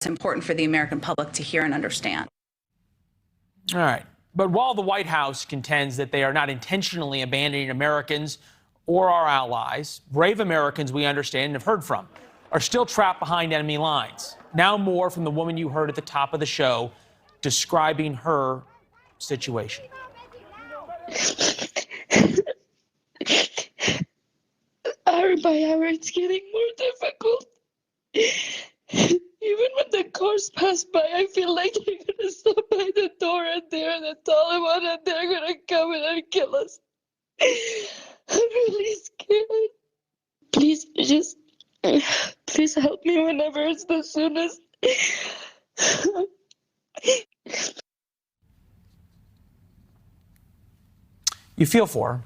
important for the American public to hear and understand. All right. But while the White House contends that they are not intentionally abandoning Americans or our allies, brave Americans we understand and have heard from are still trapped behind enemy lines. Now more from the woman you heard at the top of the show describing her situation. Hour by hour, it's getting more difficult. Even when the cars pass by, I feel like they're gonna stop by the door and they're the Taliban and they're gonna come in and kill us. I'm really scared. Please, please help me whenever it's the soonest. You feel for her.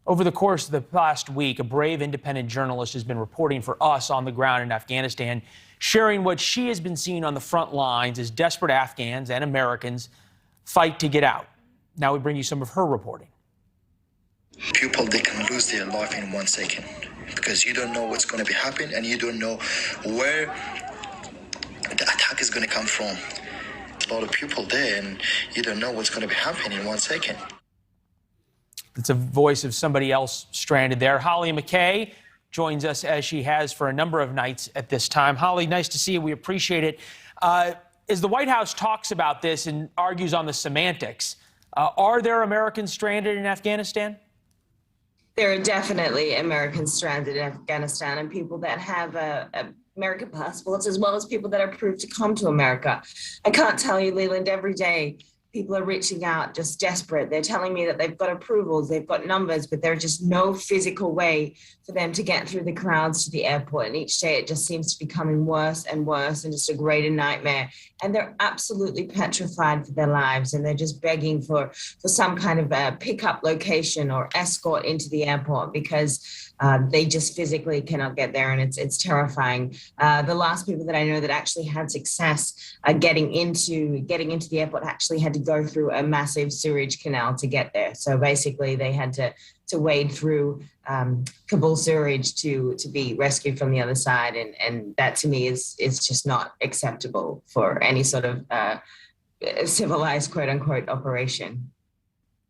Over the course of the past week, a brave independent journalist has been reporting for us on the ground in Afghanistan, sharing what she has been seeing on the front lines as desperate Afghans and Americans fight to get out. Now we bring you some of her reporting. People, they can lose their life in 1 second because you don't know what's going to be happening and you don't know where the attack is going to come from. A lot of people there and you don't know what's going to be happening in 1 second. It's a voice of somebody else stranded there. HOLLIE MCKAY joins us as she has for a number of nights at this time. HOLLIE, nice to see you. We appreciate it. As the White House talks about this and argues on the semantics, are there Americans stranded in Afghanistan? There are definitely Americans stranded in Afghanistan and people that have American passports, as well as people that are approved to come to America. I can't tell you, Leland, every day people are reaching out, just desperate. They're telling me that they've got approvals, they've got numbers, but there's just no physical way for them to get through the crowds to the airport. And each day it just seems to be becoming worse and worse and just a greater nightmare. And they're absolutely petrified for their lives. And they're just begging for some kind of a pickup location or escort into the airport because they just physically cannot get there, and it's terrifying. The last people that I know that actually had success getting into the airport actually had to go through a massive sewage canal to get there. So basically, they had to wade through Kabul sewage to be rescued from the other side, and that to me is just not acceptable for any sort of civilized quote unquote operation.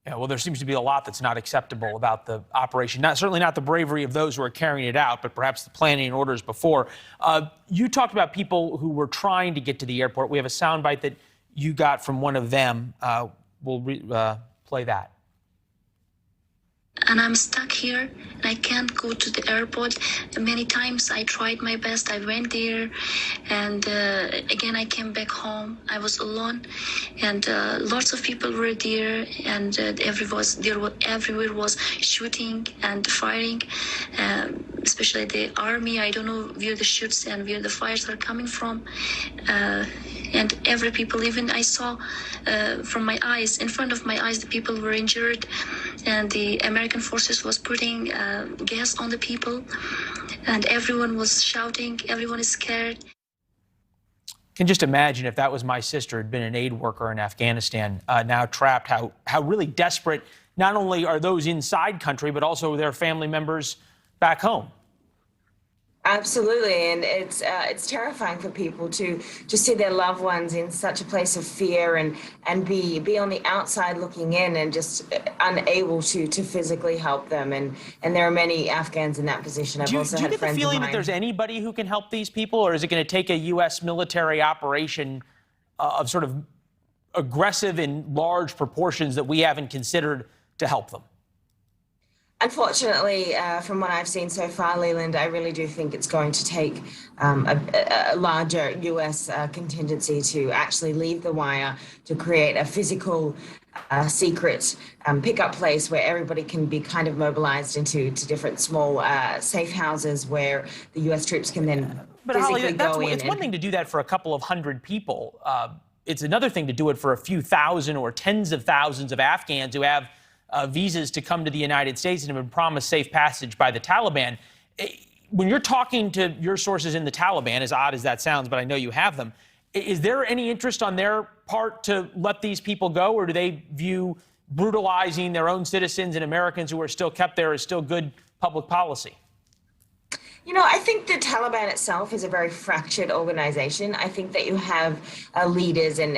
Yeah, well, there seems to be a lot that's not acceptable about the operation. Certainly not the bravery of those who are carrying it out, but perhaps the planning and orders before. You talked about people who were trying to get to the airport. We have a soundbite that you got from one of them. We'll play that. And I'm stuck here, and I can't go to the airport. Many times I tried my best. I went there, and again I came back home. I was alone, and lots of people were there, and everywhere was shooting and firing, especially the army. I don't know where the shoots and where the fires are coming from. And every people, even I saw from my eyes, in front of my eyes, the people were injured, and the American forces was putting gas on the people, and everyone was shouting, everyone is scared. Can just imagine if that was my sister, had been an aid worker in Afghanistan, now trapped, how really desperate not only are those inside country, but also their family members back home. Absolutely, and it's terrifying for people to see their loved ones in such a place of fear and be on the outside looking in and just unable to physically help them. And there are many Afghans in that position. Do you get the feeling that there's anybody who can help these people, or is it going to take a U.S. military operation of sort of aggressive in large proportions that we haven't considered to help them? Unfortunately, from what I've seen so far, Leland, I really do think it's going to take a larger U.S. contingency to actually leave the wire, to create a physical, secret pickup place where everybody can be kind of mobilized into different small safe houses where the U.S. troops can then physically go in. It's one thing to do that for a couple of hundred people. It's another thing to do it for a few thousand or tens of thousands of Afghans who have visas to come to the United States and have been promised safe passage by the Taliban. When you're talking to your sources in the Taliban, as odd as that sounds, but I know you have them, is there any interest on their part to let these people go, or do they view brutalizing their own citizens and Americans who are still kept there as still good public policy? You know, I think the Taliban itself is a very fractured organization. I think that you have leaders and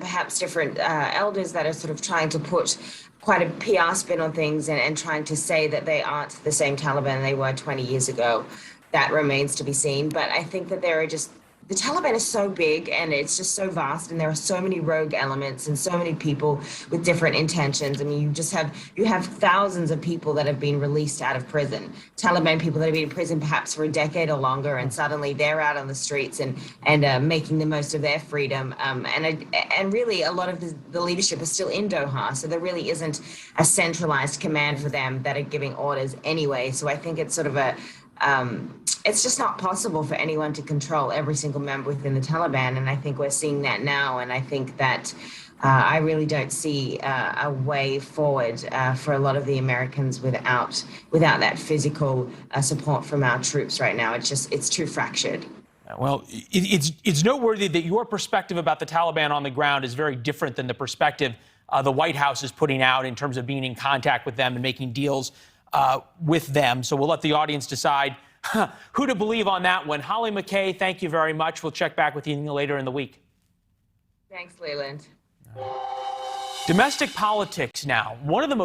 perhaps different elders that are sort of trying to put quite a PR spin on things and trying to say that they aren't the same Taliban they were 20 years ago. That remains to be seen. But I think that there are just, the Taliban is so big and it's just so vast, and there are so many rogue elements and so many people with different intentions. I mean, you have thousands of people that have been released out of prison, Taliban people that have been in prison perhaps for a decade or longer, and suddenly they're out on the streets and making the most of their freedom. And really, a lot of the leadership is still in Doha, so there really isn't a centralized command for them that are giving orders anyway. So I think it's sort of it's just not possible for anyone to control every single member within the Taliban, and I think we're seeing that now. And I think that I really don't see a way forward for a lot of the Americans without that physical support from our troops right now. It's too fractured. Well, it's noteworthy that your perspective about the Taliban on the ground is very different than the perspective the White House is putting out in terms of being in contact with them and making deals with them. So we'll let the audience decide who to believe on that one. Holly McKay, thank you very much. We'll check back with you later in the week. Thanks, Leland. Domestic politics now. One of the most